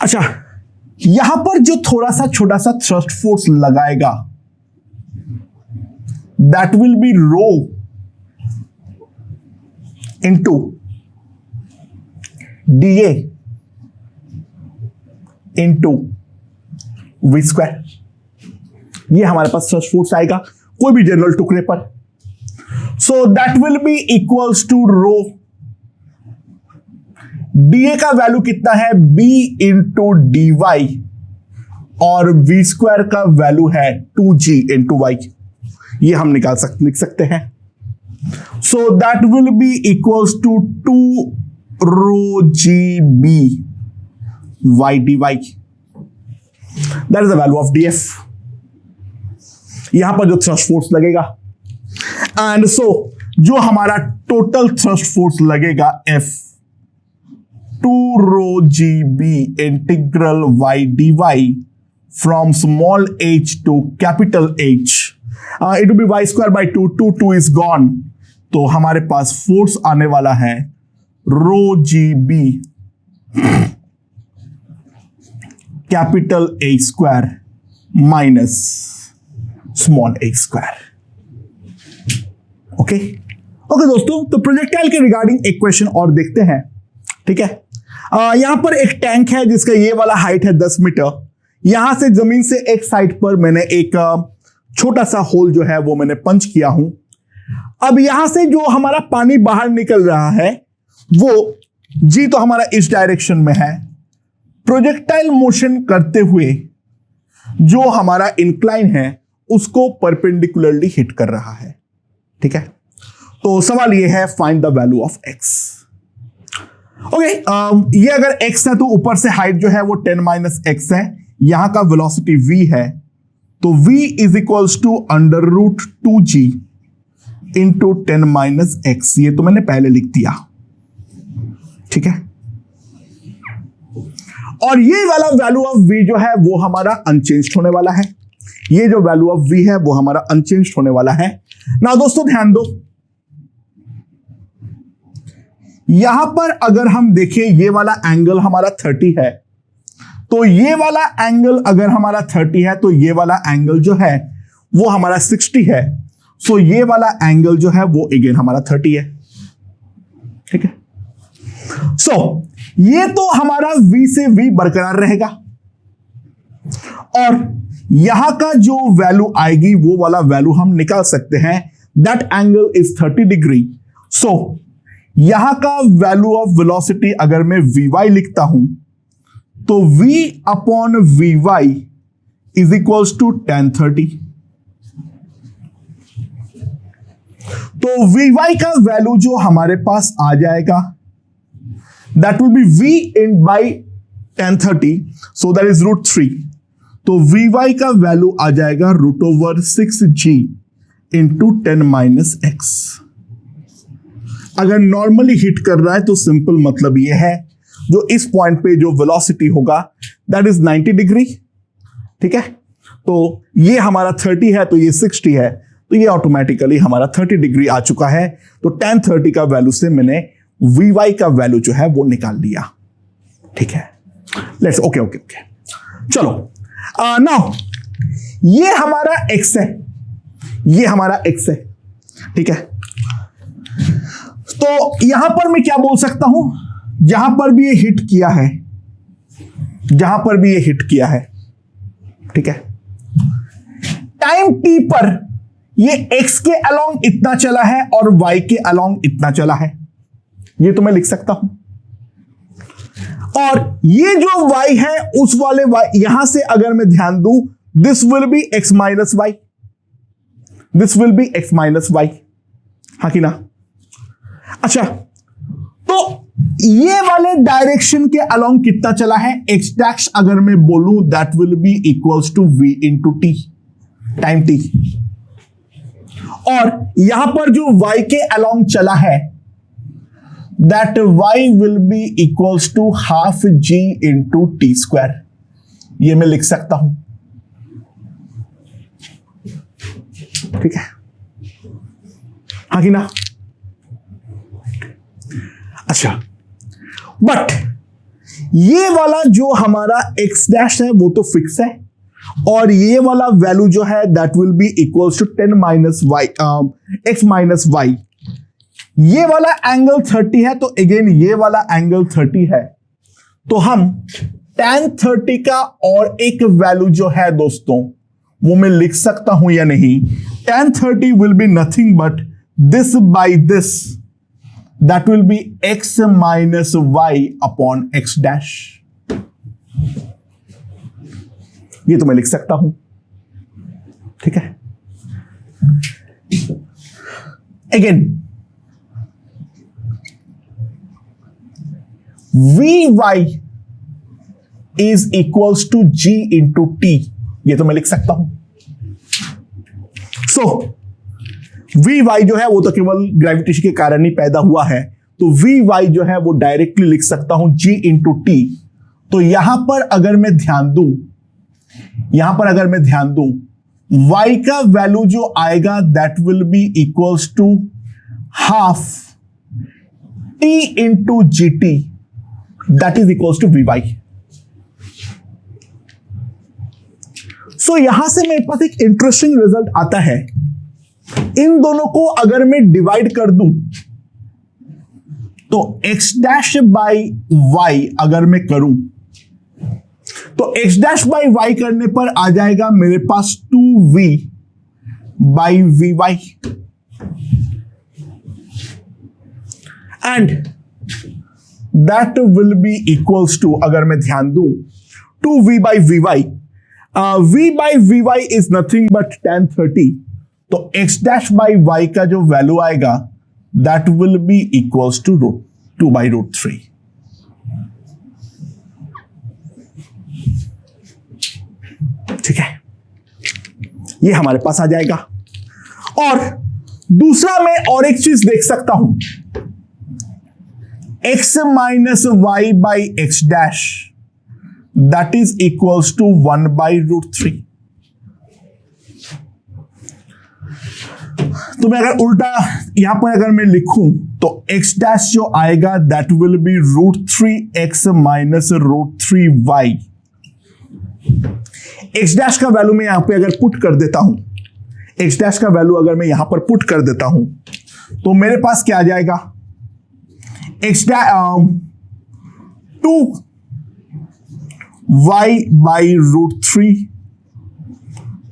अच्छा, यहां पर जो थोड़ा सा छोटा सा थ्रस्ट फोर्स लगाएगा that will be rho into dA into v square. ये हमारे पास थ्रस्ट फोर्स आएगा कोई भी जनरल टुकड़े पर। So that will be equals to rho, dA का वैल्यू कितना है? b इंटू डी वाई, और v स्क्वायर का वैल्यू है 2g इंटू वाई। ये हम लिख सकते हैं। So that will be equals to 2 rho G B Y D Y. That is the value of D F, यहां पर जो थ्रस्ट फोर्स लगेगा। एंड सो जो हमारा टोटल थ्रस्ट फोर्स लगेगा F 2 rho G B integral Y D Y from small h to capital H, it will be Y square by 2, 2 is gone, तो हमारे पास फोर्स आने वाला है rho G B capital A square minus small h square. Okay दोस्तों, तो projectile के regarding एक क्वेश्चन और देखते हैं। ठीक है, यहां पर एक टैंक है जिसका ये वाला हाइट है 10 मीटर। यहां से जमीन से एक साइड पर मैंने एक छोटा सा होल जो है वो मैंने पंच किया हूं। अब यहां से जो हमारा पानी बाहर निकल रहा है वो जी तो हमारा इस डायरेक्शन में है। प्रोजेक्टाइल मोशन करते हुए जो हमारा इंक्लाइन है उसको परपेंडिकुलरली हिट कर रहा है। ठीक है, तो सवाल ये है find the value of x। Okay, ये अगर x है तो ऊपर से हाइट जो है वो 10 - x है, यहां का वेलोसिटी v है, तो v is equals to under root 2g into 10 - x। ये तो मैंने पहले लिख दिया। ठीक है, और ये वाला वैल्यू ऑफ v जो है वो हमारा अनचेंज्ड होने वाला है। ये जो वैल्यू ऑफ v है वो हमारा अनचेंज्ड होने वाला है। ना दोस्तों ध्यान दो, यहां पर अगर हम देखें ये वाला एंगल हमारा 30 है, तो ये वाला एंगल अगर हमारा 30 है तो ये वाला एंगल जो है वो हमारा 60 है। सो ये वाला एंगल जो है वो अगेन हमारा 30 है। ठीक है, सो ये तो हमारा v से v बरकरार रहेगा, और यहां का जो वैल्यू आएगी वो वाला वैल्यू हम निकाल सकते हैं। That angle is 30 degree. So यहां का वैल्यू ऑफ वेलोसिटी अगर मैं vy लिखता हूं तो v upon vy is equals to tan 30। तो vy का वैल्यू जो हमारे पास आ जाएगा that will be v in by tan 30, so that is √3। तो vy का वैल्यू आ जाएगा √6g इंटू 10 - x। अगर नॉर्मली हिट कर रहा है तो सिंपल मतलब ये है जो इस पॉइंट पे जो वेलोसिटी होगा दैट इज 90 डिग्री। ठीक है, तो ये हमारा 30 है तो ये 60 है, तो ये ऑटोमेटिकली हमारा 30 डिग्री आ चुका है। तो tan 30 का वैल्यू से मैंने vy का वैल्यू जो है वो निकाल लिया। ठीक है, लेट्स ओके। चलो नाउ ये हमारा x है, ये हमारा x है। ठीक है, तो यहां पर मैं क्या बोल सकता हूं, जहां पर भी ये हिट किया है, जहां पर भी ये हिट किया है, ठीक है, टाइम टी पर ये x के अलोंग इतना चला है और y के अलोंग इतना चला है, ये तो मैं लिख सकता हूं। और ये जो y है उस वाले y, यहां से अगर मैं ध्यान दूं, this will be x minus Y, this will be x minus Y, हाँ कि ना। अच्छा, तो ये वाले डायरेक्शन के अलोंग कितना चला है, x डैश अगर मैं बोलूं that will be equals to v into T, time t। और यहां पर जो y के अलोंग चला है that y will be equals to half g into T square, ये मैं लिख सकता हूं, ठीक है, हाँ कि ना। अच्छा, बट ये वाला जो हमारा x डैश है वो तो फिक्स है, और ये वाला वैल्यू जो है that will be equals to 10 minus Y, X minus Y. ये वाला एंगल 30 है, तो अगेन ये वाला एंगल 30 है, तो हम tan 30 का और एक वैल्यू जो है दोस्तों वो मैं लिख सकता हूं या नहीं। tan 30 will be nothing but this by this, that will be x minus Y upon X dash, ये तो मैं लिख सकता हूं, ठीक है। Again vy is equals to g into T, ये तो मैं लिख सकता हूं। सो vy जो है वो तो केवल ग्रेविटेशन के कारण ही पैदा हुआ है, तो vy जो है वो डायरेक्टली लिख सकता हूं g इंटू टी। तो यहां पर अगर मैं ध्यान दूं, y का वैल्यू जो आएगा that will be equals to half t into G T, that is equals to vy। So यहां से मेरे पास एक इंटरेस्टिंग रिजल्ट आता है। इन दोनों को अगर मैं डिवाइड कर दूं तो x डैश बाई वाई अगर मैं करूं तो x डैश बाई वाई करने पर आ जाएगा मेरे पास 2v by vy, and that will be equals to, अगर मैं ध्यान दूं, 2v by vy, v by vy is nothing but tan 30, तो x डैश बाई y का जो वैल्यू आएगा that will be equals to 2 by root 3। ठीक है, ये हमारे पास आ जाएगा। और दूसरा मैं और एक चीज देख सकता हूं, x minus Y by X dash that is equals to 1 by root 3। तो मैं अगर उल्टा यहां पर अगर मैं लिखूं तो x डैश जो आएगा that will be root 3x minus root 3y। x dash का वैल्यू मैं यहां पे अगर पुट कर देता हूं, x डैश का वैल्यू अगर मैं यहां पर पुट कर देता हूं तो मेरे पास क्या आ जाएगा, x dash 2y by root 3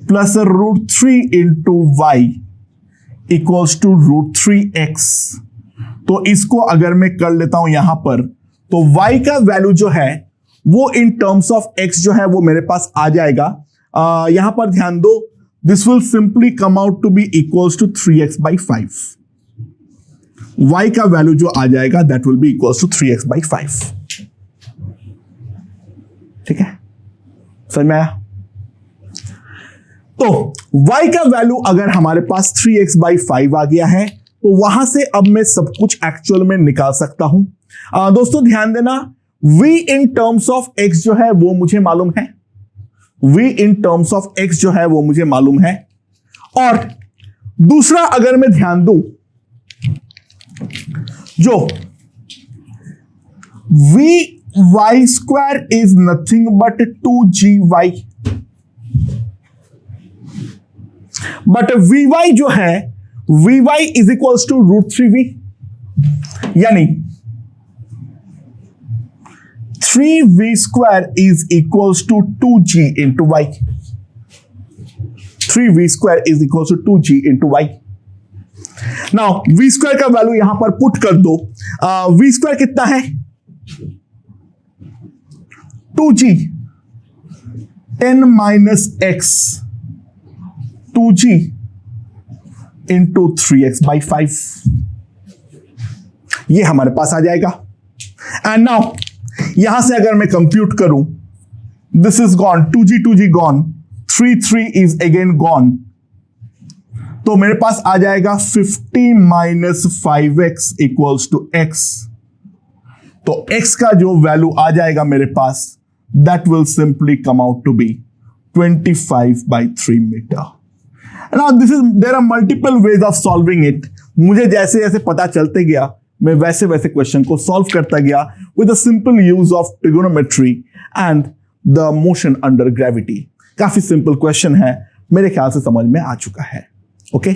plus root 3 into Y equals to root 3x। तो इसको अगर मैं कर लेता हूं यहां पर, तो y का वैल्यू जो है वो इन टर्म्स ऑफ x जो है वो मेरे पास आ जाएगा। यहां पर ध्यान दो, this will simply come out to be equals to 3x by 5। y का वैल्यू जो आ जाएगा that will be equals to 3x by 5। ठीक है, समझ में आया? तो y का वैल्यू अगर हमारे पास 3x बाई 5 आ गया है तो वहां से अब मैं सब कुछ एक्चुअल में निकाल सकता हूं। दोस्तों ध्यान देना, v in terms of x जो है वो मुझे मालूम है, v in terms of x जो है वो मुझे मालूम है। और दूसरा अगर मैं ध्यान दूं, जो vy square is nothing but 2gy, but vy जो है vy is equals to root 3v, यानी 3v square is equals to 2g into Y. 3v square is equals to 2g into y. Now v square का value यहां पर put कर दो. v square कितना है? 2g 10 minus x 2g into 3x by 5. ये हमारे पास आ जाएगा. एंड नाउ यहां से अगर मैं कंप्यूट करूं, this is gone, 2g gone, 3 is again gone, तो मेरे पास आ जाएगा 50 minus 5x equals to x. तो x का जो वैल्यू आ जाएगा मेरे पास, that will simply come out to be 25 by 3 meter. Now there are multiple ways of solving it. मुझे जैसे जैसे पता चलते गया, मैं वैसे वैसे क्वेश्चन को सॉल्व करता गया with a simple use of trigonometry and the motion under gravity. काफी सिंपल क्वेश्चन है, मेरे ख्याल से समझ में आ चुका है. ओके